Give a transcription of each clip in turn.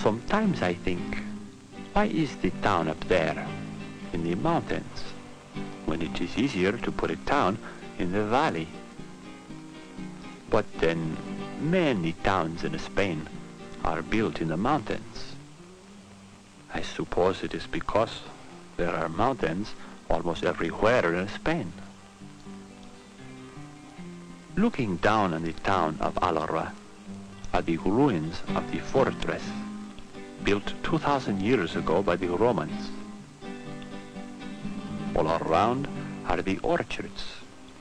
Sometimes I think, why is the town up there, in the mountains, when it is easier to put a town in the valley? But then, many towns in Spain are built in the mountains. I suppose it is because there are mountains almost everywhere in Spain. Looking down on the town of Alóra are the ruins of the fortress built 2,000 years ago by the Romans. All around are the orchards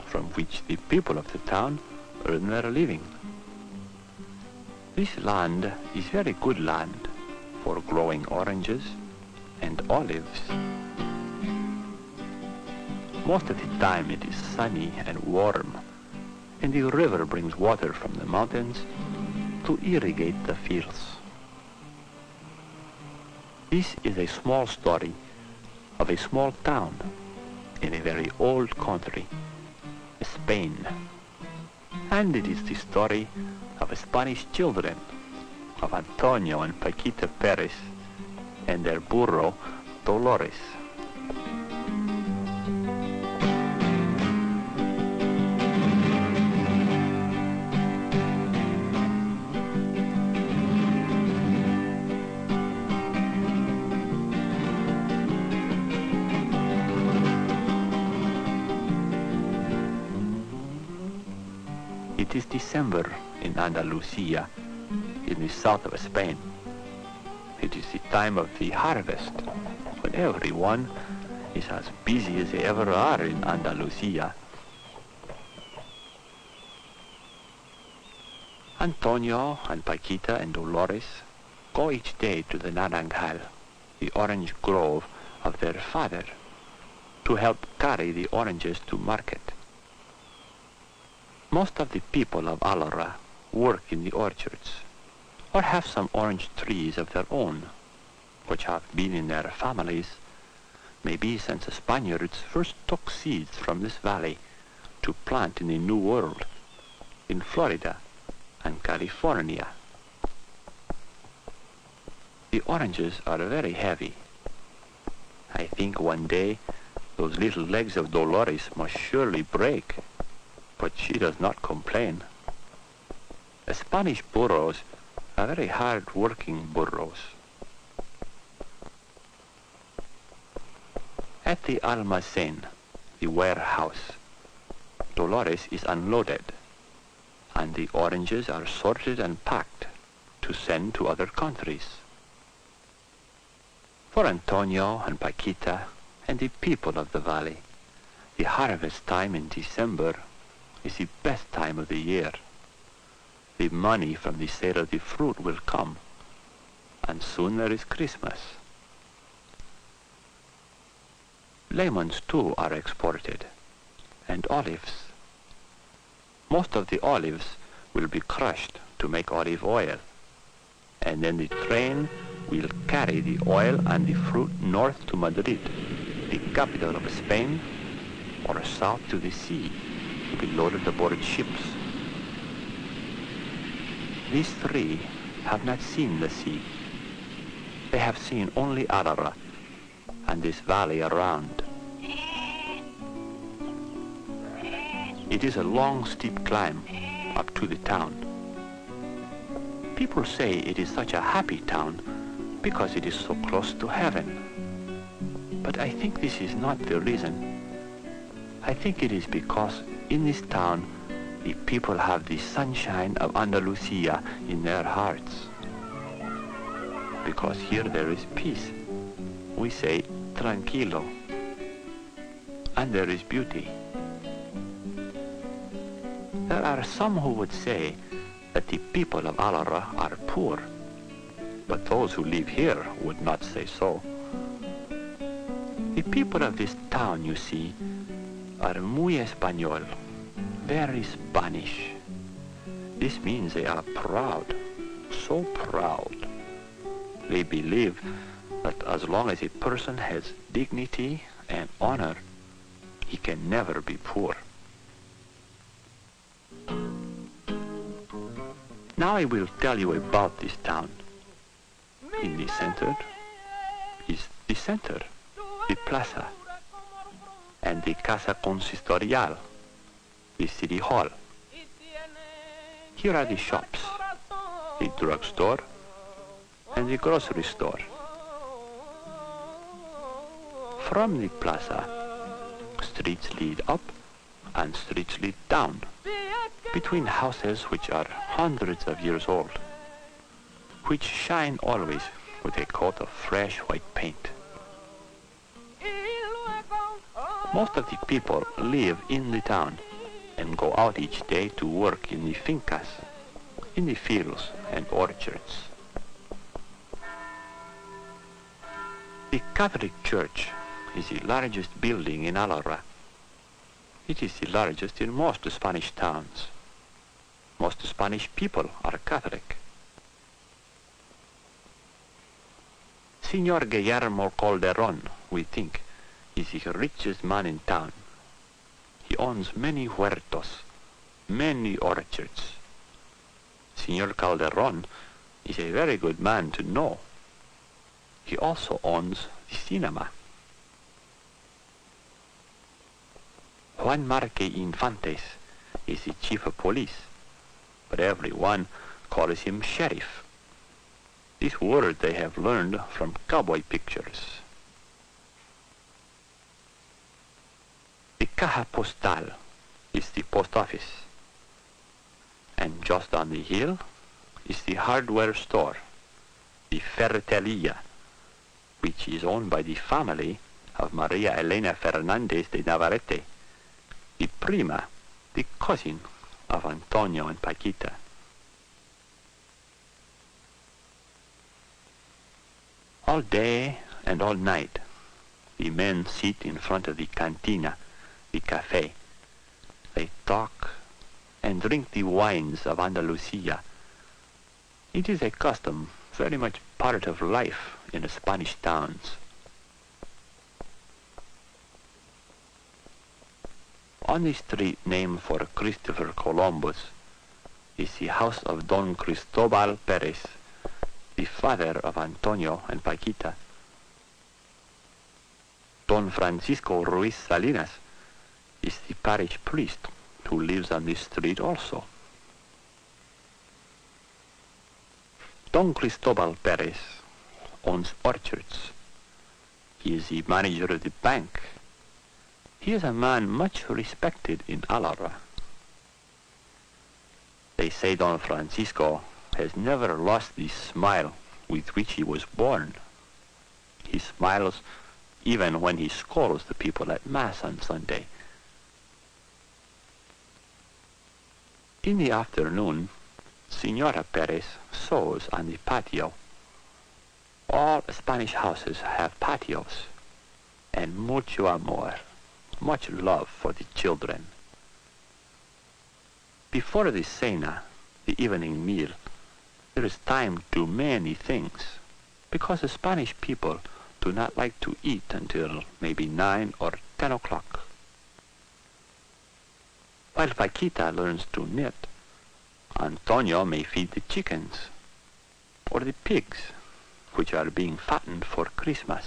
from which the people of the town earn their living. This land is very good land for growing oranges and olives. Most of the time it is sunny and warm, and the river brings water from the mountains to irrigate the fields. This is a small story of a small town in a very old country, Spain. And it is the story of Spanish children, of Antonio and Paquita Perez and their burro, Dolores. It is December in Andalusia, in the south of Spain. It is the time of the harvest, when everyone is as busy as they ever are in Andalusia. Antonio and Paquita and Dolores go each day to the Naranjal, the orange grove of their father, to help carry the oranges to market. Most of the people of Alóra work in the orchards, or have some orange trees of their own, which have been in their families, maybe since the Spaniards first took seeds from this valley to plant in the New World, in Florida and California. The oranges are very heavy. I think one day those little legs of Dolores must surely break, but she does not complain. The Spanish burros are very hard-working burros. At the almacén, the warehouse, Dolores is unloaded, and the oranges are sorted and packed to send to other countries. For Antonio and Paquita and the people of the valley, the harvest time in December is the best time of the year. The money from the sale of the fruit will come, and soon there is Christmas. Lemons too are exported, and olives. Most of the olives will be crushed to make olive oil, and then the train will carry the oil and the fruit north to Madrid, the capital of Spain, or south to the sea, to be loaded aboard ships. These three have not seen the sea. They have seen only Alóra and this valley around. It is a long, steep climb up to the town. People say it is such a happy town because it is so close to heaven. But I think this is not the reason. I think it is because in this town, the people have the sunshine of Andalusia in their hearts. Because here there is peace. We say, tranquilo. And there is beauty. There are some who would say that the people of Alóra are poor, but those who live here would not say so. The people of this town, you see, are muy español, very Spanish. This means they are proud, so proud. They believe that as long as a person has dignity and honor, he can never be poor. Now I will tell you about this town. In the center is the center, the plaza, and the Casa Consistorial, the city hall. Here are the shops, the drugstore, and the grocery store. From the plaza, streets lead up and streets lead down, between houses which are hundreds of years old, which shine always with a coat of fresh white paint. Most of the people live in the town and go out each day to work in the fincas, in the fields and orchards. The Catholic Church is the largest building in Alóra. It is the largest in most Spanish towns. Most Spanish people are Catholic. Señor Guillermo Calderón, we think, is the richest man in town. He owns many huertos, many orchards. Señor Calderón is a very good man to know. He also owns the cinema. Juan Marque Infantes is the chief of police, but everyone calls him sheriff. This word they have learned from cowboy pictures. The Caja Postal is the post office, and just on the hill is the hardware store, the Ferreteria, which is owned by the family of Maria Elena Fernandez de Navarrete, the prima, the cousin of Antonio and Paquita. All day and all night, the men sit in front of the cantina, the cafe. They talk and drink the wines of Andalusia. It is a custom very much part of life in the Spanish towns. On the street named for Christopher Columbus is the house of Don Cristobal Perez, the father of Antonio and Paquita. Don Francisco Ruiz Salinas is the parish priest who lives on this street also. Don Cristobal Perez owns orchards. He is the manager of the bank. He is a man much respected in Alóra. They say Don Francisco has never lost the smile with which he was born. He smiles even when he scolds the people at Mass on Sunday. In the afternoon, Señora Perez sews on the patio. All Spanish houses have patios, and mucho amor, much love for the children. Before the cena, the evening meal, there is time to do many things, because the Spanish people do not like to eat until maybe 9 or 10 o'clock. While Paquita learns to knit, Antonio may feed the chickens, or the pigs, which are being fattened for Christmas.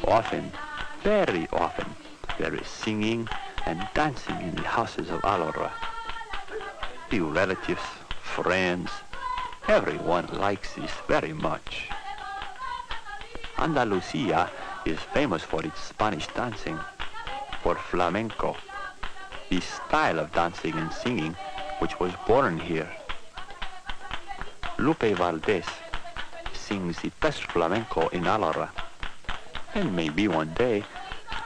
Often, very often, there is singing and dancing in the houses of Alóra. The relatives, friends, everyone likes this very much. Andalusia is famous for its Spanish dancing, for flamenco, the style of dancing and singing which was born here. Lupe Valdez sings the best flamenco in Alóra, and maybe one day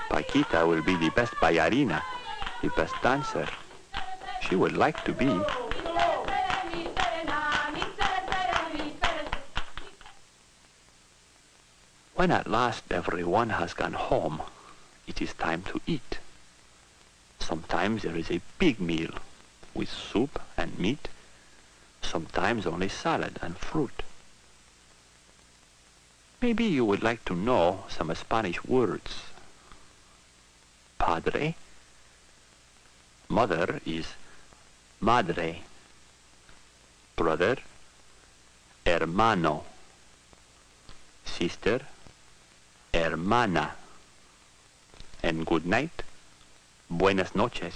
Paquita will be the best ballerina, the best dancer. She would like to be. When at last everyone has gone home, it is time to eat. Sometimes there is a big meal with soup and meat, sometimes only salad and fruit. Maybe you would like to know some Spanish words padre. Mother is madre. Brother, hermano. Sister, hermana. And good night, buenas noches.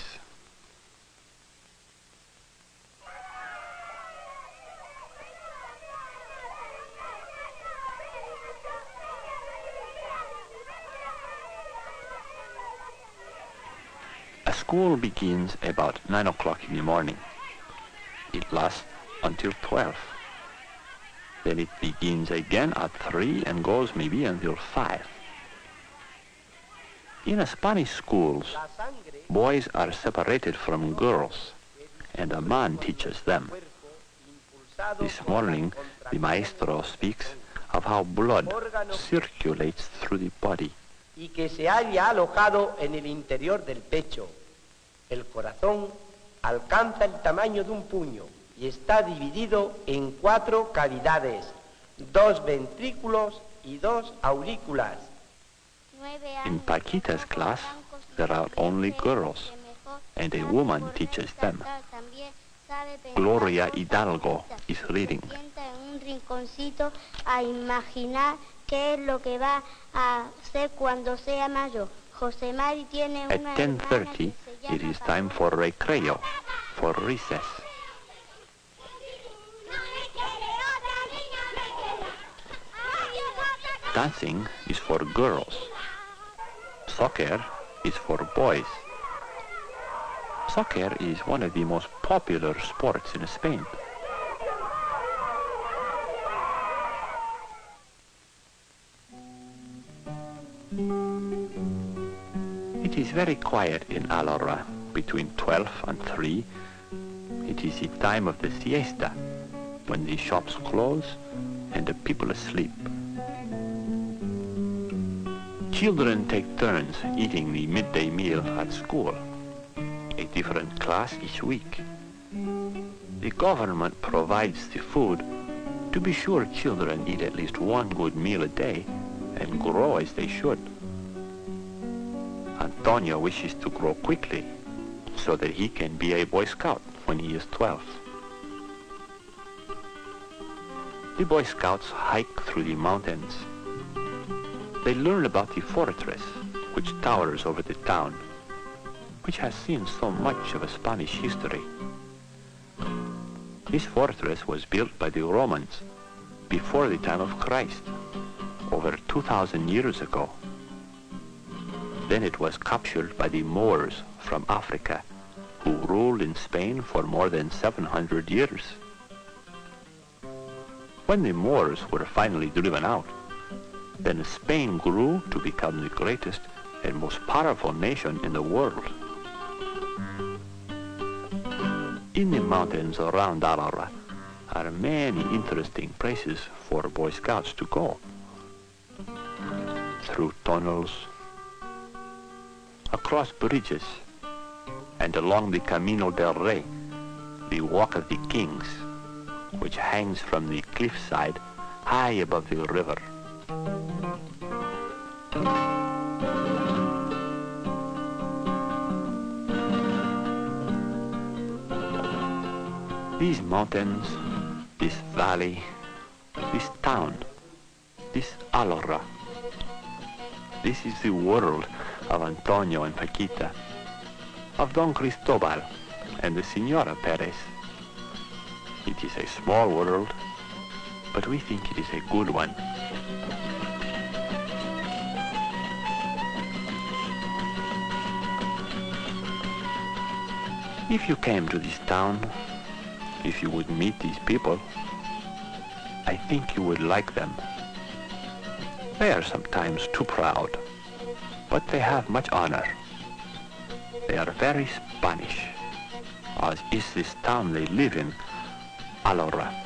A school begins about 9 o'clock in the morning. It lasts until 12. Then it begins again at 3 and goes maybe until 5. In Spanish schools, boys are separated from girls, and a man teaches them. This morning, the maestro speaks of how blood circulates through the body. Y que se halla alojado en el interior del pecho. El corazón alcanza el tamaño de un puño y está dividido en 4 cavidades, 2 ventrículos y 2 aurículas. In Paquita's class, there are only girls, and a woman teaches them. Gloria Hidalgo is reading. Un rinconcito a imaginar qué es lo que va a hacer cuando sea mayor. José Mari tiene At una 10:30, it is time for recreo, for recess. Dancing is for girls. Soccer is for boys. Soccer is one of the most popular sports in Spain. It is very quiet in Alóra between 12 and 3. It is the time of the siesta, when the shops close and the people asleep. Children take turns eating the midday meal at school, a different class each week. The government provides the food to be sure children eat at least one good meal a day and grow as they should. Antonio wishes to grow quickly so that he can be a Boy Scout when he is 12. The Boy Scouts hike through the mountains. They learn about the fortress which towers over the town, which has seen so much of Spanish history. This fortress was built by the Romans before the time of Christ, over 2,000 years ago. Then it was captured by the Moors from Africa, who ruled in Spain for more than 700 years. When the Moors were finally driven out, then Spain grew to become the greatest and most powerful nation in the world. In the mountains around Alóra are many interesting places for Boy Scouts to go. Through tunnels, across bridges, and along the Camino del Rey, the Walk of the Kings, which hangs from the cliffside high above the river. These mountains, this valley, this town, this Alóra, this is the world of Antonio and Paquita, of Don Cristobal and the Señora Perez. It is a small world, but we think it is a good one. If you came to this town, if you would meet these people, I think you would like them. They are sometimes too proud, but they have much honor. They are very Spanish, as is this town they live in, Alóra.